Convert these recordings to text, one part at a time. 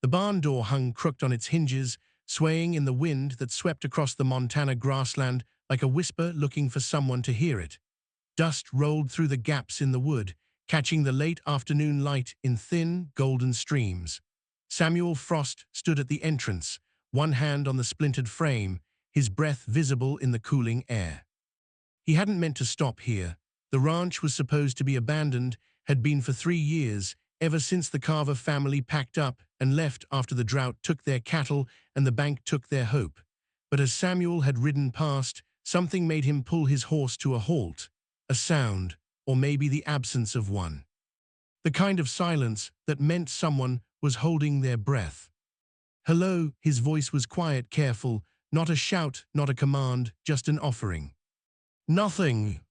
The barn door hung crooked on its hinges, swaying in the wind that swept across the Montana grassland like a whisper looking for someone to hear it. Dust rolled through the gaps in the wood, catching the late afternoon light in thin, golden streams. Samuel Frost stood at the entrance, one hand on the splintered frame, his breath visible in the cooling air. He hadn't meant to stop here. The ranch was supposed to be abandoned, had been for 3 years, ever since the Carver family packed up and left after the drought took their cattle and the bank took their hope. But as Samuel had ridden past, something made him pull his horse to a halt. A sound, or maybe the absence of one. The kind of silence that meant someone was holding their breath. "Hello," his voice was quiet, careful, not a shout, not a command, just an offering. "Nothing."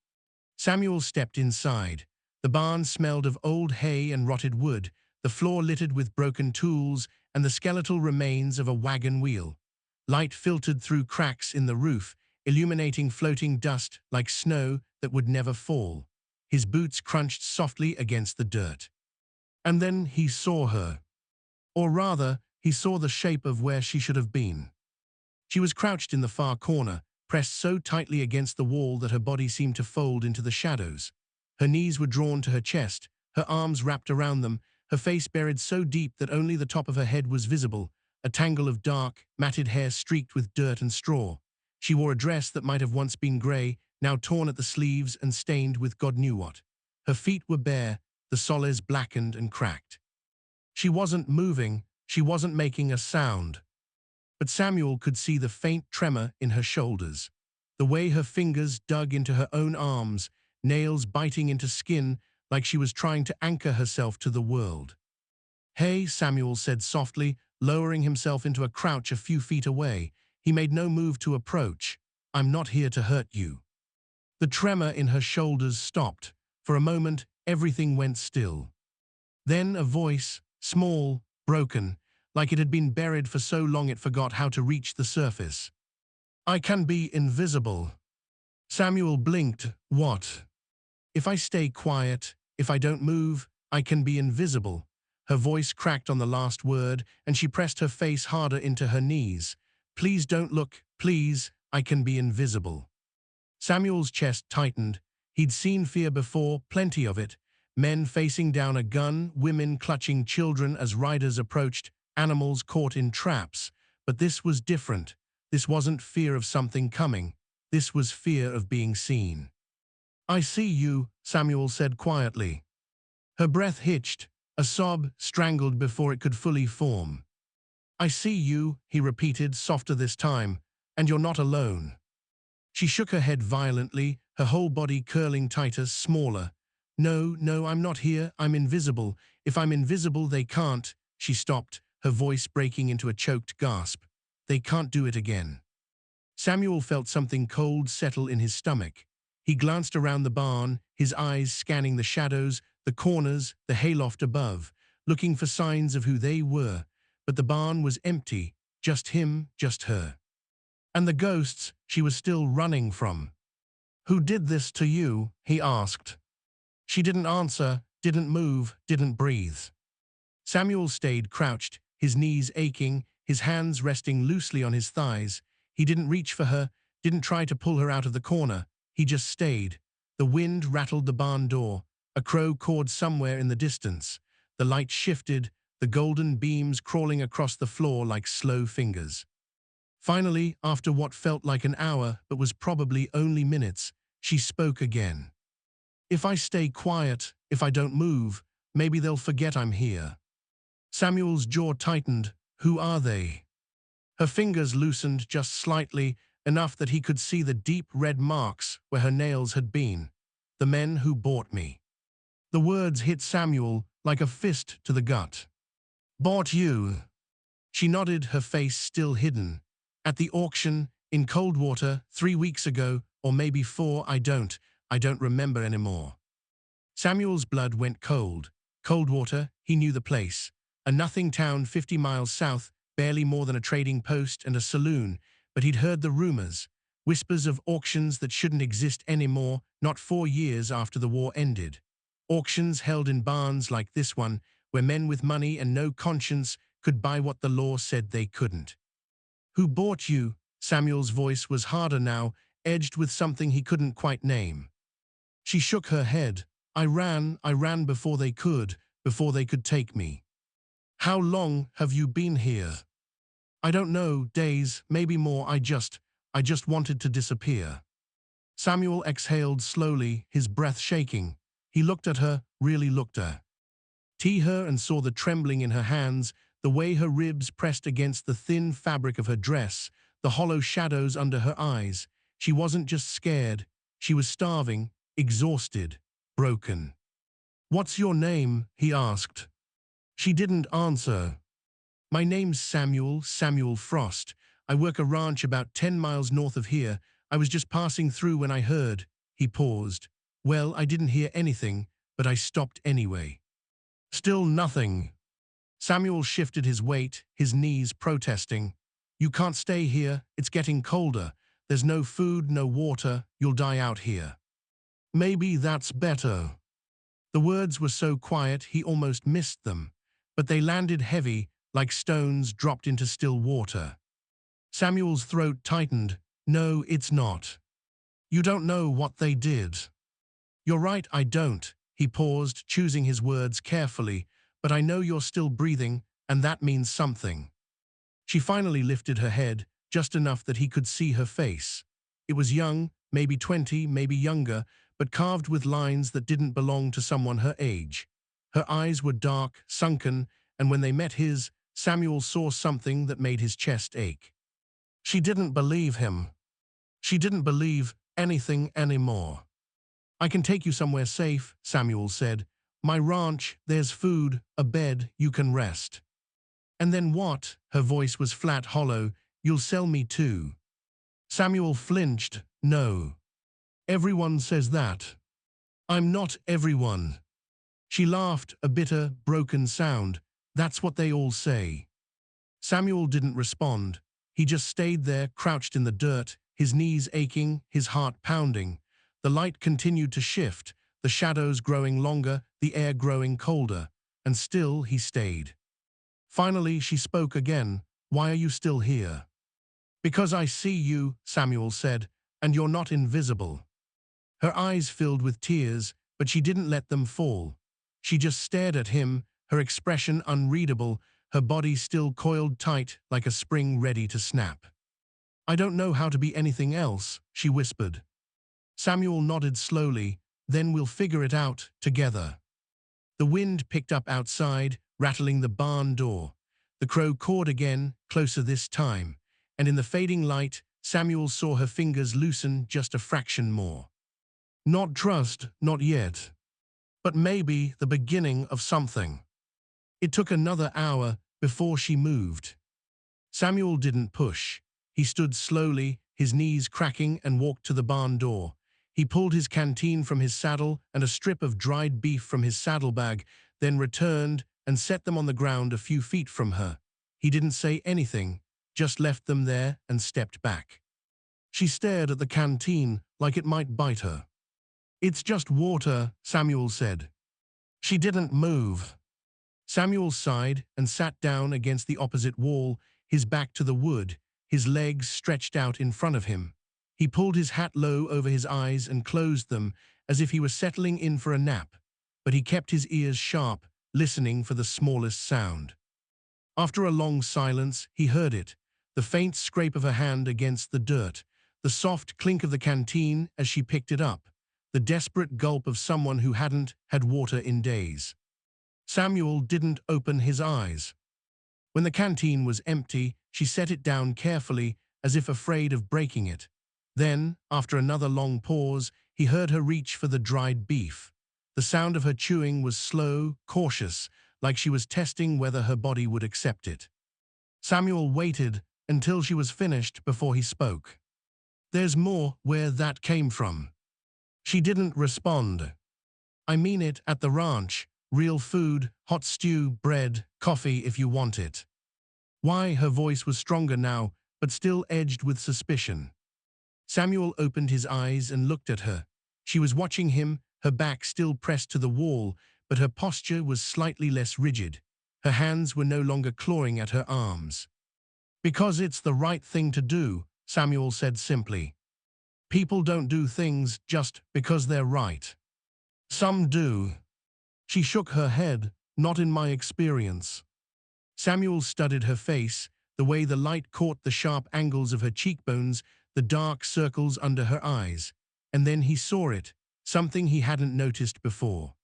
Samuel stepped inside. The barn smelled of old hay and rotted wood, the floor littered with broken tools and the skeletal remains of a wagon wheel. Light filtered through cracks in the roof, illuminating floating dust like snow that would never fall. His boots crunched softly against the dirt. And then he saw her. Or rather, he saw the shape of where she should have been. She was crouched in the far corner, pressed so tightly against the wall that her body seemed to fold into the shadows. Her knees were drawn to her chest, her arms wrapped around them, her face buried so deep that only the top of her head was visible, a tangle of dark, matted hair streaked with dirt and straw. She wore a dress that might have once been grey, now torn at the sleeves and stained with God knew what. Her feet were bare, the soles blackened and cracked. She wasn't moving, she wasn't making a sound. But Samuel could see the faint tremor in her shoulders, the way her fingers dug into her own arms, nails biting into skin like she was trying to anchor herself to the world. "Hey," Samuel said softly, lowering himself into a crouch a few feet away. He made no move to approach. "I'm not here to hurt you." The tremor in her shoulders stopped. For a moment, everything went still. Then a voice, small, broken, like it had been buried for so long it forgot how to reach the surface. "I can be invisible." Samuel blinked. "What?" "If I stay quiet, if I don't move, I can be invisible." Her voice cracked on the last word, and she pressed her face harder into her knees. "Please don't look, please, I can be invisible." Samuel's chest tightened. He'd seen fear before, plenty of it. Men facing down a gun, women clutching children as riders approached, animals caught in traps. But this was different. This wasn't fear of something coming. This was fear of being seen. "I see you," Samuel said quietly. Her breath hitched, a sob strangled before it could fully form. "I see you," he repeated, softer this time, "and you're not alone." She shook her head violently, her whole body curling tighter, smaller. "No, no, I'm not here, I'm invisible. If I'm invisible, they can't." She stopped, her voice breaking into a choked gasp. "They can't do it again." Samuel felt something cold settle in his stomach. He glanced around the barn, his eyes scanning the shadows, the corners, the hayloft above, looking for signs of who they were. But the barn was empty, just him, just her. And the ghosts she was still running from. "Who did this to you?" he asked. She didn't answer, didn't move, didn't breathe. Samuel stayed crouched, his knees aching, his hands resting loosely on his thighs. He didn't reach for her, didn't try to pull her out of the corner. He just stayed. The wind rattled the barn door. A crow cawed somewhere in the distance. The light shifted, the golden beams crawling across the floor like slow fingers. Finally, after what felt like an hour but was probably only minutes, she spoke again. "If I stay quiet, if I don't move, maybe they'll forget I'm here." Samuel's jaw tightened. "Who are they?" Her fingers loosened just slightly, enough that he could see the deep red marks where her nails had been. "The men who bought me." The words hit Samuel like a fist to the gut. "Bought you?" She nodded, her face still hidden. "At the auction, in Coldwater, 3 weeks ago, or maybe 4, I don't remember anymore." Samuel's blood went cold. Coldwater, he knew the place. A nothing town 50 miles south, barely more than a trading post and a saloon, but he'd heard the rumors. Whispers of auctions that shouldn't exist anymore, not 4 years after the war ended. Auctions held in barns like this one, where men with money and no conscience could buy what the law said they couldn't. Who bought you? Samuel's voice was harder now, edged with something he couldn't quite name. She shook her head. I ran before they could take me. How long have you been here? I don't know, days, maybe more. I just wanted to disappear. Samuel exhaled slowly, his breath shaking. He looked at her, really looked at her and saw the trembling in her hands, the way her ribs pressed against the thin fabric of her dress, the hollow shadows under her eyes. She wasn't just scared, she was starving, exhausted, broken. What's your name? He asked. She didn't answer. My name's Samuel Frost. I work a ranch about 10 miles north of here. I was just passing through when I heard. He paused. Well, I didn't hear anything, but I stopped anyway. Still nothing. Samuel shifted his weight, his knees protesting. You can't stay here, it's getting colder. There's no food, no water, you'll die out here. Maybe that's better. The words were so quiet he almost missed them, but they landed heavy, like stones dropped into still water. Samuel's throat tightened. No, it's not. You don't know what they did. You're right, I don't. He paused, choosing his words carefully, but I know you're still breathing, and that means something. She finally lifted her head, just enough that he could see her face. It was young, maybe 20, maybe younger, but carved with lines that didn't belong to someone her age. Her eyes were dark, sunken, and when they met his, Samuel saw something that made his chest ache. She didn't believe him. She didn't believe anything anymore. I can take you somewhere safe, Samuel said. My ranch, there's food, a bed, you can rest. And then what? Her voice was flat, hollow. You'll sell me too. Samuel flinched. No. Everyone says that. I'm not everyone. She laughed, a bitter, broken sound. That's what they all say. Samuel didn't respond. He just stayed there, crouched in the dirt, his knees aching, his heart pounding. The light continued to shift, the shadows growing longer, the air growing colder, and still he stayed. Finally, she spoke again. Why are you still here? Because I see you, Samuel said, and you're not invisible. Her eyes filled with tears, but she didn't let them fall. She just stared at him, her expression unreadable, her body still coiled tight like a spring ready to snap. I don't know how to be anything else, she whispered. Samuel nodded slowly. Then we'll figure it out together. The wind picked up outside, rattling the barn door. The crow cawed again, closer this time, and in the fading light, Samuel saw her fingers loosen just a fraction more. Not trust, not yet. But maybe the beginning of something. It took another hour before she moved. Samuel didn't push. He stood slowly, his knees cracking, and walked to the barn door. He pulled his canteen from his saddle and a strip of dried beef from his saddlebag, then returned and set them on the ground a few feet from her. He didn't say anything, just left them there and stepped back. She stared at the canteen like it might bite her. It's just water, Samuel said. She didn't move. Samuel sighed and sat down against the opposite wall, his back to the wood, his legs stretched out in front of him. He pulled his hat low over his eyes and closed them, as if he were settling in for a nap, but he kept his ears sharp, listening for the smallest sound. After a long silence, he heard it, the faint scrape of her hand against the dirt, the soft clink of the canteen as she picked it up, the desperate gulp of someone who hadn't had water in days. Samuel didn't open his eyes. When the canteen was empty, she set it down carefully, as if afraid of breaking it. Then, after another long pause, he heard her reach for the dried beef. The sound of her chewing was slow, cautious, like she was testing whether her body would accept it. Samuel waited until she was finished before he spoke. There's more where that came from. She didn't respond. I mean it, at the ranch. Real food, hot stew, bread, coffee if you want it. Why? Her voice was stronger now, but still edged with suspicion. Samuel opened his eyes and looked at her. She was watching him, her back still pressed to the wall, but her posture was slightly less rigid. Her hands were no longer clawing at her arms. "Because it's the right thing to do," Samuel said simply. "People don't do things just because they're right. Some do." She shook her head. "Not in my experience." Samuel studied her face, the way the light caught the sharp angles of her cheekbones, the dark circles under her eyes. And then he saw it, something he hadn't noticed before.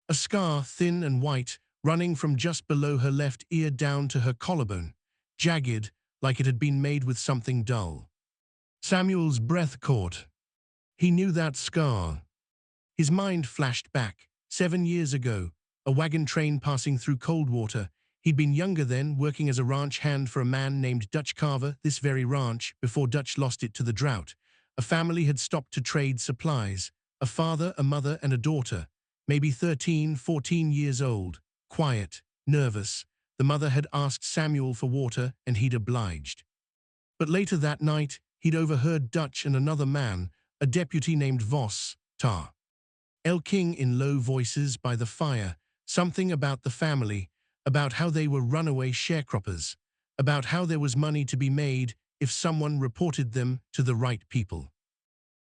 A scar, thin and white, running from just below her left ear down to her collarbone, jagged, like it had been made with something dull. Samuel's breath caught. He knew that scar. His mind flashed back. 7 years ago, a wagon train passing through Coldwater. He'd been younger then, working as a ranch hand for a man named Dutch Carver, this very ranch, before Dutch lost it to the drought. A family had stopped to trade supplies. A father, a mother, and a daughter, maybe 13, 14 years old, quiet, nervous. The mother had asked Samuel for water, and he'd obliged. But later that night, he'd overheard Dutch and another man, a deputy named Voss, elking in low voices by the fire, something about the family, about how they were runaway sharecroppers, about how there was money to be made if someone reported them to the right people.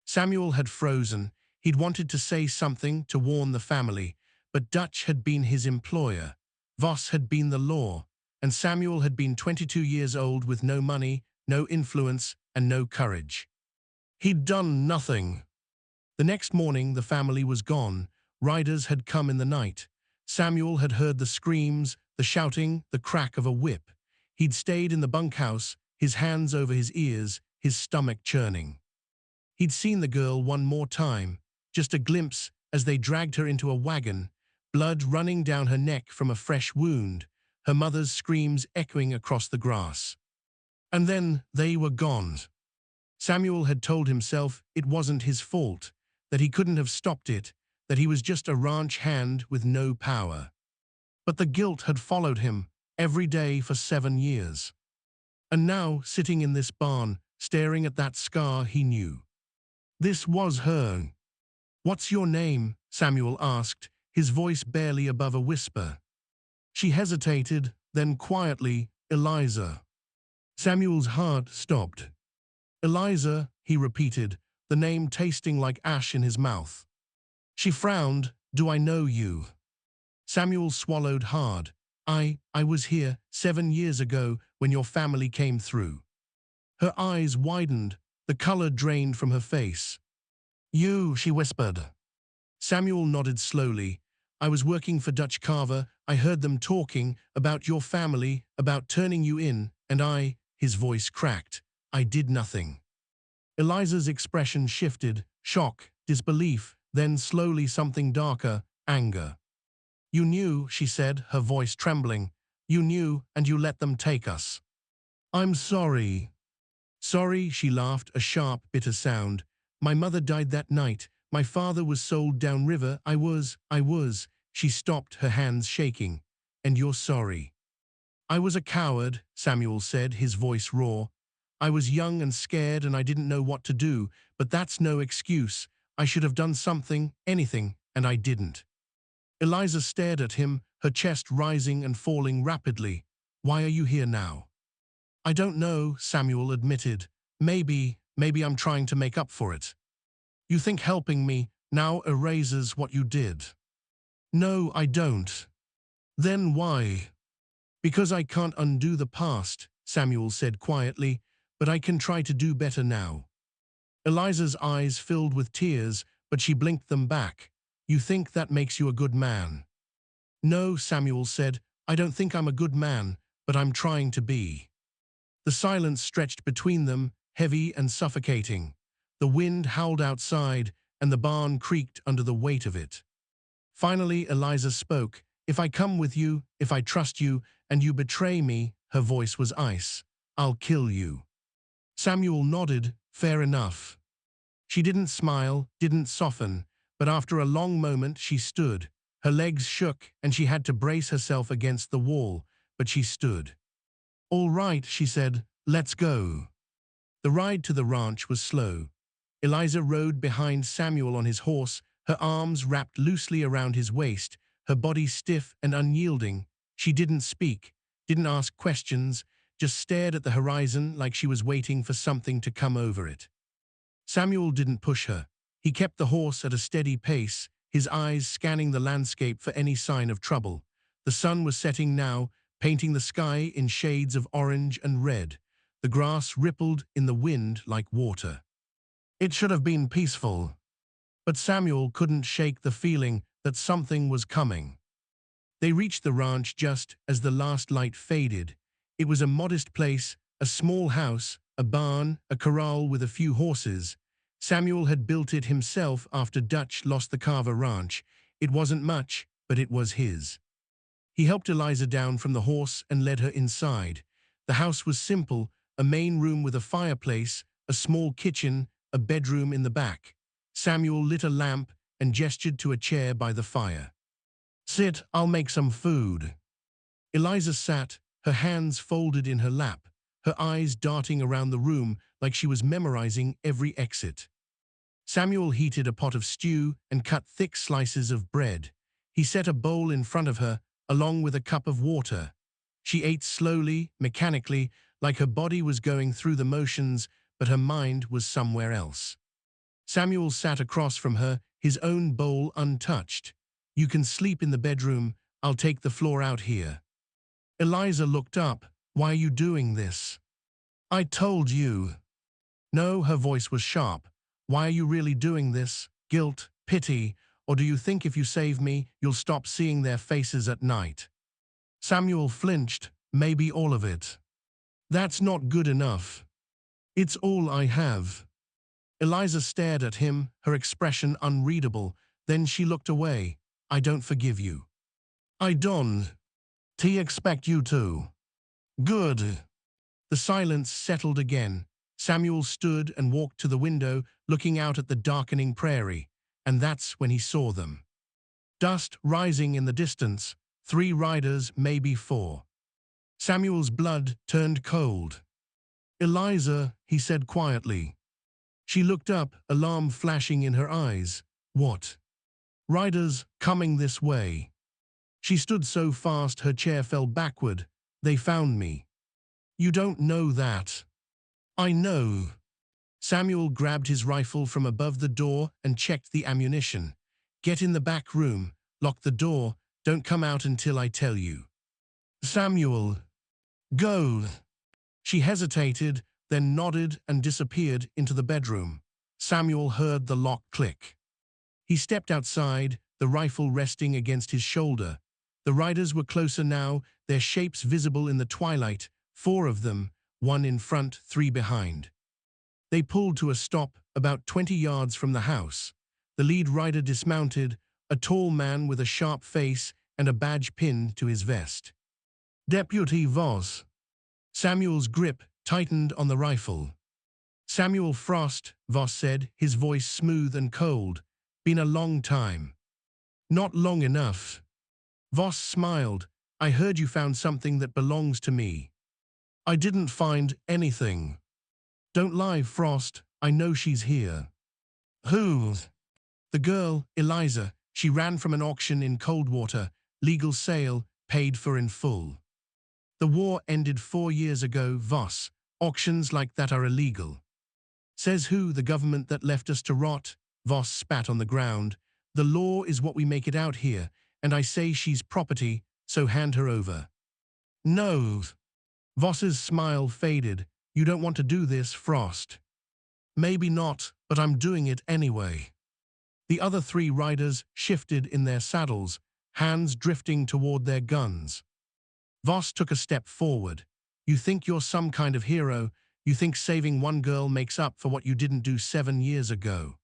Samuel had frozen. He'd wanted to say something to warn the family, but Dutch had been his employer, Voss had been the law, and Samuel had been 22 years old with no money, no influence, and no courage. He'd done nothing. The next morning, the family was gone. Riders had come in the night. Samuel had heard the screams, the shouting, the crack of a whip. He'd stayed in the bunkhouse, his hands over his ears, his stomach churning. He'd seen the girl one more time, just a glimpse as they dragged her into a wagon, blood running down her neck from a fresh wound, her mother's screams echoing across the grass. And then they were gone. Samuel had told himself it wasn't his fault, that he couldn't have stopped it, that he was just a ranch hand with no power. But the guilt had followed him every day for 7 years. And now, sitting in this barn, staring at that scar he knew. This was her. "What's your name?" Samuel asked, his voice barely above a whisper. She hesitated, then quietly, "Eliza." Samuel's heart stopped. "Eliza," he repeated, the name tasting like ash in his mouth. She frowned. "Do I know you?" Samuel swallowed hard. I was here 7 years ago when your family came through." Her eyes widened, the color drained from her face. "You," she whispered. Samuel nodded slowly. "I was working for Dutch Carver. I heard them talking about your family, about turning you in, and his voice cracked. "I did nothing." Eliza's expression shifted, shock, disbelief, then slowly something darker, anger. "You knew," she said, her voice trembling. "You knew, and you let them take us." "I'm sorry." "Sorry," she laughed, a sharp, bitter sound. "My mother died that night. My father was sold downriver. I was. She stopped, her hands shaking. "And you're sorry." "I was a coward," Samuel said, his voice raw. "I was young and scared and I didn't know what to do, but that's no excuse. I should have done something, anything, and I didn't." Eliza stared at him, her chest rising and falling rapidly. "Why are you here now?" "I don't know," Samuel admitted. Maybe I'm trying to make up for it." "You think helping me now erases what you did?" "No, I don't." "Then why?" "Because I can't undo the past," Samuel said quietly, "but I can try to do better now." Eliza's eyes filled with tears, but she blinked them back. "You think that makes you a good man?" "No," Samuel said, "I don't think I'm a good man, but I'm trying to be." The silence stretched between them, heavy and suffocating. The wind howled outside, and the barn creaked under the weight of it. Finally, Eliza spoke. "If I come with you, if I trust you, and you betray me," her voice was ice, "I'll kill you." Samuel nodded. "Fair enough." She didn't smile, didn't soften, but after a long moment she stood. Her legs shook, and she had to brace herself against the wall, but she stood. "All right," she said, "let's go." The ride to the ranch was slow. Eliza rode behind Samuel on his horse, her arms wrapped loosely around his waist, her body stiff and unyielding. She didn't speak, didn't ask questions, just stared at the horizon like she was waiting for something to come over it. Samuel didn't push her. He kept the horse at a steady pace, his eyes scanning the landscape for any sign of trouble. The sun was setting now, painting the sky in shades of orange and red. The grass rippled in the wind like water. It should have been peaceful, but Samuel couldn't shake the feeling that something was coming. They reached the ranch just as the last light faded. It was a modest place, a small house, a barn, a corral with a few horses. Samuel had built it himself after Dutch lost the Carver Ranch. It wasn't much, but it was his. He helped Eliza down from the horse and led her inside. The house was simple, a main room with a fireplace, a small kitchen, a bedroom in the back. Samuel lit a lamp and gestured to a chair by the fire. "Sit, I'll make some food." Eliza sat, her hands folded in her lap, her eyes darting around the room like she was memorizing every exit. Samuel heated a pot of stew and cut thick slices of bread. He set a bowl in front of her, along with a cup of water. She ate slowly, mechanically, like her body was going through the motions, but her mind was somewhere else. Samuel sat across from her, his own bowl untouched. "You can sleep in the bedroom, I'll take the floor out here." Eliza looked up. "Why are you doing this?" "I told you." No, her voice was sharp. "Why are you really doing this? Guilt, pity, or do you think if you save me, you'll stop seeing their faces at night?" Samuel flinched. "Maybe all of it." "That's not good enough." "It's all I have." Eliza stared at him, her expression unreadable. Then she looked away. "I don't forgive you." "I don't expect you to." "Good." The silence settled again. Samuel stood and walked to the window, looking out at the darkening prairie, and that's when he saw them. Dust rising in the distance, 3 riders, maybe 4. Samuel's blood turned cold. "Eliza," he said quietly. She looked up, alarm flashing in her eyes. "What?" "Riders coming this way." She stood so fast her chair fell backward. "They found me." "You don't know that." "I know." Samuel grabbed his rifle from above the door and checked the ammunition. "Get in the back room, lock the door, don't come out until I tell you." "Samuel." "Go." She hesitated, then nodded and disappeared into the bedroom. Samuel heard the lock click. He stepped outside, the rifle resting against his shoulder. The riders were closer now, their shapes visible in the twilight, 4 of them, 1 in front, 3 behind. They pulled to a stop about 20 yards from the house. The lead rider dismounted, a tall man with a sharp face and a badge pinned to his vest. "Deputy Voss." Samuel's grip tightened on the rifle. "Samuel Frost," Voss said, his voice smooth and cold. "Been a long time." "Not long enough." Voss smiled. "I heard you found something that belongs to me." "I didn't find anything." "Don't lie, Frost. I know she's here." "Who?" "The girl, Eliza. She ran from an auction in Coldwater. Legal sale, paid for in full." "The war ended 4 years ago, Voss. Auctions like that are illegal." "Says who? The government that left us to rot?" Voss spat on the ground. "The law is what we make it out here, and I say she's property, so hand her over." "No." Voss's smile faded. "You don't want to do this, Frost." "Maybe not, but I'm doing it anyway." The other 3 riders shifted in their saddles, hands drifting toward their guns. Voss took a step forward. "You think you're some kind of hero? You think saving 1 girl makes up for what you didn't do 7 years ago?"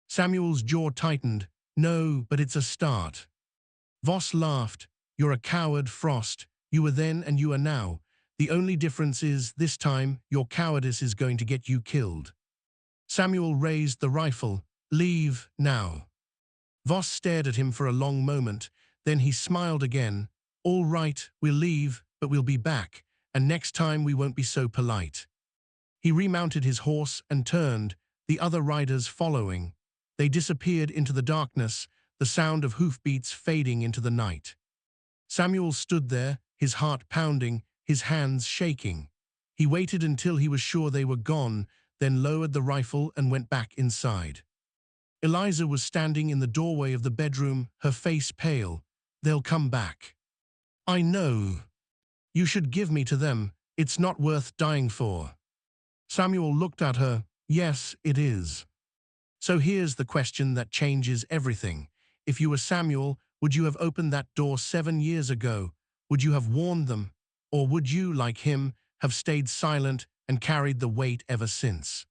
Samuel's jaw tightened. "No, but it's a start." Voss laughed. "You're a coward, Frost. You were then and you are now. The only difference is, this time, your cowardice is going to get you killed." Samuel raised the rifle. "Leave, now." Voss stared at him for a long moment. Then he smiled again. "All right, we'll leave, but we'll be back, and next time we won't be so polite." He remounted his horse and turned, the other riders following. They disappeared into the darkness, the sound of hoofbeats fading into the night. Samuel stood there, his heart pounding, his hands shaking. He waited until he was sure they were gone, then lowered the rifle and went back inside. Eliza was standing in the doorway of the bedroom, her face pale. "They'll come back. I know. You should give me to them. It's not worth dying for." Samuel looked at her. "Yes, it is." So here's the question that changes everything. If you were Samuel, would you have opened that door 7 years ago? Would you have warned them? Or would you, like him, have stayed silent and carried the weight ever since?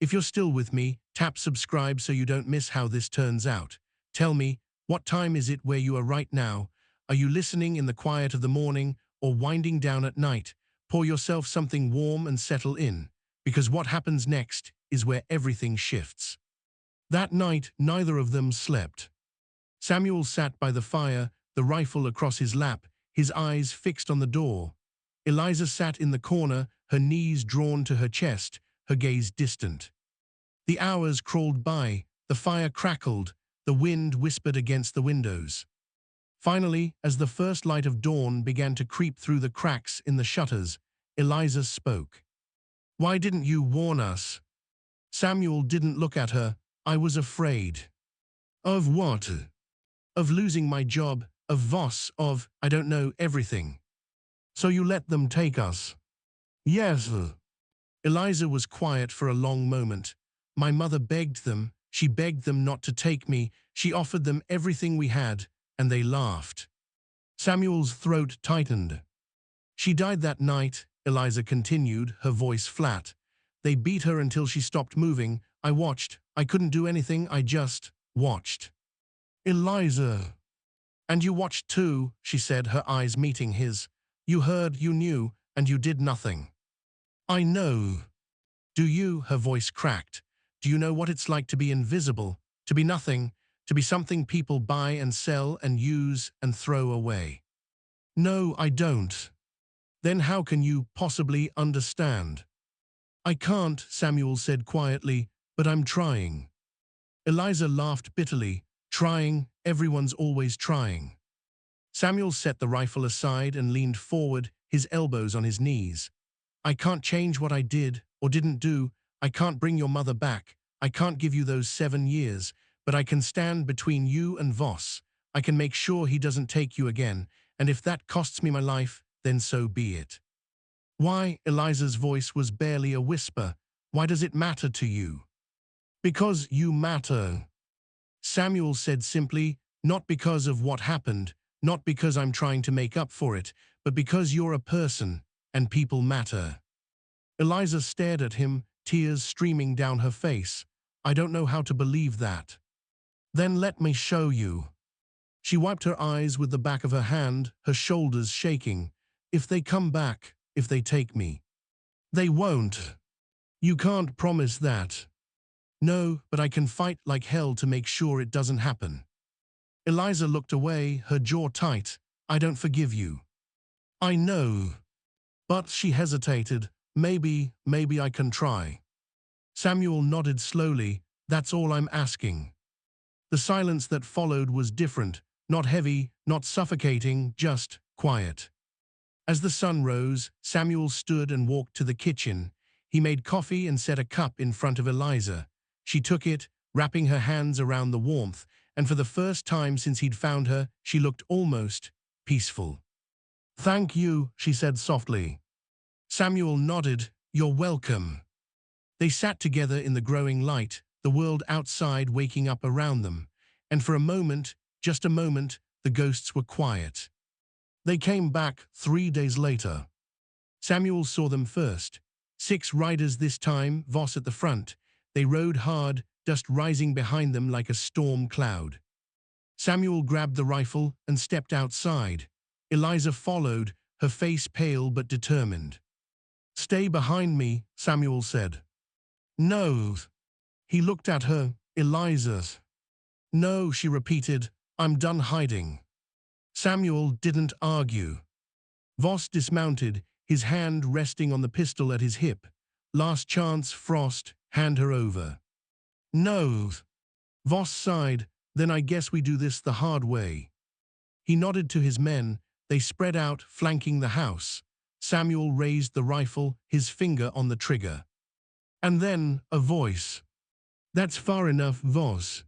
If you're still with me, tap subscribe so you don't miss how this turns out. Tell me, what time is it where you are right now? Are you listening in the quiet of the morning or winding down at night? Pour yourself something warm and settle in, because what happens next is where everything shifts. That night, neither of them slept. Samuel sat by the fire, the rifle across his lap, his eyes fixed on the door. Eliza sat in the corner, her knees drawn to her chest, her gaze distant. The hours crawled by, the fire crackled, the wind whispered against the windows. Finally, as the first light of dawn began to creep through the cracks in the shutters, Eliza spoke. "Why didn't you warn us?" Samuel didn't look at her. "I was afraid." "Of what?" "Of losing my job, of Voss, of, I don't know, everything." "So you let them take us?" "Yes." Eliza was quiet for a long moment. "My mother begged them. She begged them not to take me. She offered them everything we had, and they laughed." Samuel's throat tightened. "She died that night," Eliza continued, her voice flat. "They beat her until she stopped moving. I watched. I couldn't do anything. I just watched." "Eliza." "And you watched too," she said, her eyes meeting his. "You heard, you knew, and you did nothing." "I know." "Do you?" Her voice cracked. "Do you know what it's like to be invisible, to be nothing, to be something people buy and sell and use and throw away?" "No, I don't." "Then how can you possibly understand?" "I can't," Samuel said quietly, "but I'm trying." Eliza laughed bitterly. "Trying, everyone's always trying." Samuel set the rifle aside and leaned forward, his elbows on his knees. "I can't change what I did or didn't do. I can't bring your mother back. I can't give you those 7 years, but I can stand between you and Voss. I can make sure he doesn't take you again, and if that costs me my life, then so be it." "Why?" Eliza's voice was barely a whisper. "Why does it matter to you?" "Because you matter," Samuel said simply, "not because of what happened, not because I'm trying to make up for it, but because you're a person, and people matter." Eliza stared at him, tears streaming down her face. "I don't know how to believe that." "Then let me show you." She wiped her eyes with the back of her hand, her shoulders shaking. "If they come back, if they take me." "They won't." "You can't promise that." "No, but I can fight like hell to make sure it doesn't happen." Eliza looked away, her jaw tight. "I don't forgive you." "I know." But she hesitated. Maybe I can try." Samuel nodded slowly. "That's all I'm asking." The silence that followed was different, not heavy, not suffocating, just quiet. As the sun rose, Samuel stood and walked to the kitchen. He made coffee and set a cup in front of Eliza. She took it, wrapping her hands around the warmth, and for the first time since he'd found her, she looked almost peaceful. "Thank you," she said softly. Samuel nodded. "You're welcome." They sat together in the growing light, the world outside waking up around them, and for a moment, just a moment, the ghosts were quiet. They came back 3 days later. Samuel saw them first. 6 riders this time, Voss at the front. They rode hard, dust rising behind them like a storm cloud. Samuel grabbed the rifle and stepped outside. Eliza followed, her face pale but determined. "Stay behind me," Samuel said. "No." He looked at her. "Eliza." "No," she repeated. "I'm done hiding." Samuel didn't argue. Voss dismounted, his hand resting on the pistol at his hip. "Last chance, Frost, hand her over." "No." Voss sighed. "Then I guess we do this the hard way." He nodded to his men. They spread out, flanking the house. Samuel raised the rifle, his finger on the trigger. And then, a voice. "That's far enough, Voss."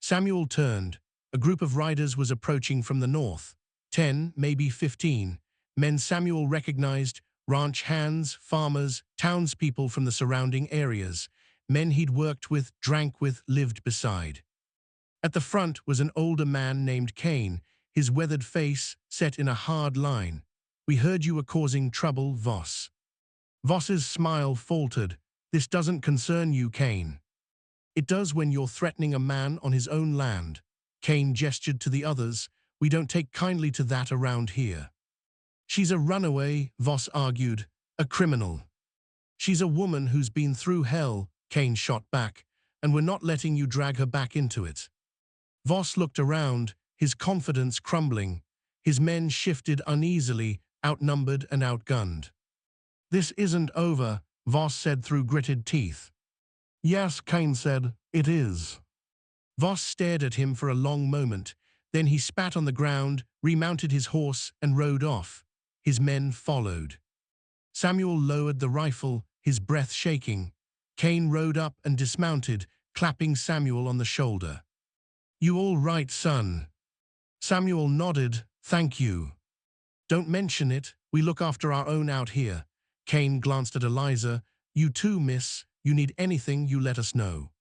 Samuel turned. A group of riders was approaching from the north. 10, maybe 15. Men Samuel recognized, ranch hands, farmers, townspeople from the surrounding areas. Men he'd worked with, drank with, lived beside. At the front was an older man named Cain, his weathered face set in a hard line. "We heard you were causing trouble, Voss." Voss's smile faltered. "This doesn't concern you, Cain." "It does when you're threatening a man on his own land." Cain gestured to the others. "We don't take kindly to that around here." "She's a runaway," Voss argued. "A criminal." "She's a woman who's been through hell," Cain shot back, "and we're not letting you drag her back into it." Voss looked around, his confidence crumbling. His men shifted uneasily, outnumbered and outgunned. "This isn't over," Voss said through gritted teeth. "Yes," Cain said, "it is." Voss stared at him for a long moment. Then he spat on the ground, remounted his horse, and rode off. His men followed. Samuel lowered the rifle, his breath shaking. Cain rode up and dismounted, clapping Samuel on the shoulder. "You all right, son?" Samuel nodded. "Thank you." "Don't mention it. We look after our own out here." Cain glanced at Eliza. "You too, miss. You need anything, you let us know."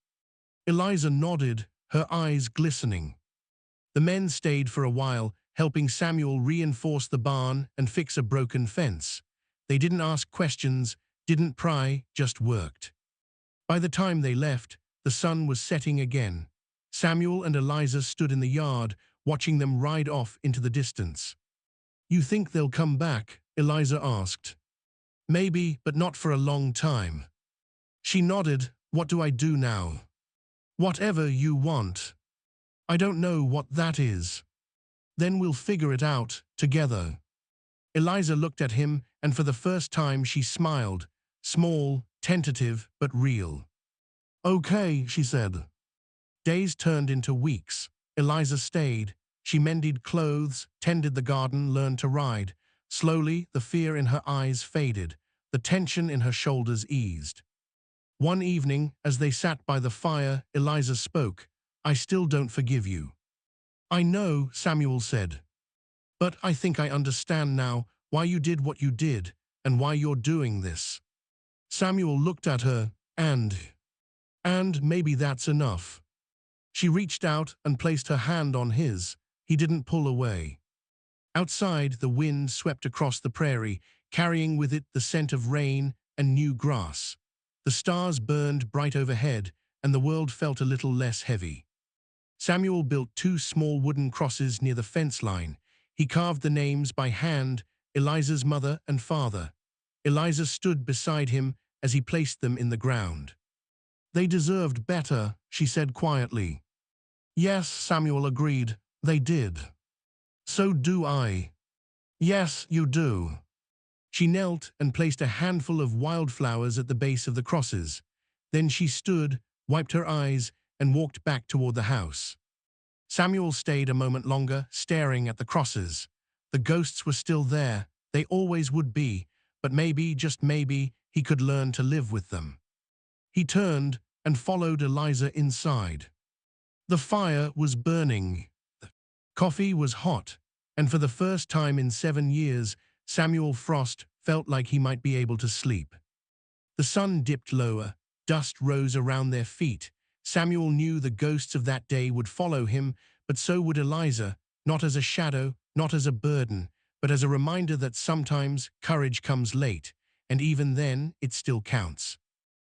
Eliza nodded, her eyes glistening. The men stayed for a while, helping Samuel reinforce the barn and fix a broken fence. They didn't ask questions, didn't pry, just worked. By the time they left, the sun was setting again. Samuel and Eliza stood in the yard, watching them ride off into the distance. "You think they'll come back?" Eliza asked. "Maybe, but not for a long time." She nodded. "What do I do now?" "Whatever you want." "I don't know what that is." "Then we'll figure it out, together." Eliza looked at him, and for the first time she smiled. Small, tentative, but real. "Okay," she said. Days turned into weeks. Eliza stayed. She mended clothes, tended the garden, learned to ride. Slowly, the fear in her eyes faded. The tension in her shoulders eased. One evening, as they sat by the fire, Eliza spoke. "I still don't forgive you." "I know," Samuel said. "But I think I understand now why you did what you did and why you're doing this." Samuel looked at her, and maybe that's enough. She reached out and placed her hand on his. He didn't pull away. Outside, the wind swept across the prairie, carrying with it the scent of rain and new grass. The stars burned bright overhead, and the world felt a little less heavy. Samuel built 2 small wooden crosses near the fence line. He carved the names by hand, Eliza's mother and father. Eliza stood beside him as he placed them in the ground. "They deserved better," she said quietly. "Yes," Samuel agreed, "they did." "So do I." "Yes, you do." She knelt and placed a handful of wildflowers at the base of the crosses. Then she stood, wiped her eyes, and walked back toward the house. Samuel stayed a moment longer, staring at the crosses. The ghosts were still there. They always would be, but maybe, just maybe, he could learn to live with them. He turned and followed Eliza inside. The fire was burning. Coffee was hot, and for the first time in 7 years, Samuel Frost felt like he might be able to sleep. The sun dipped lower, dust rose around their feet. Samuel knew the ghosts of that day would follow him, but so would Eliza, not as a shadow, not as a burden, but as a reminder that sometimes courage comes late, and even then it still counts.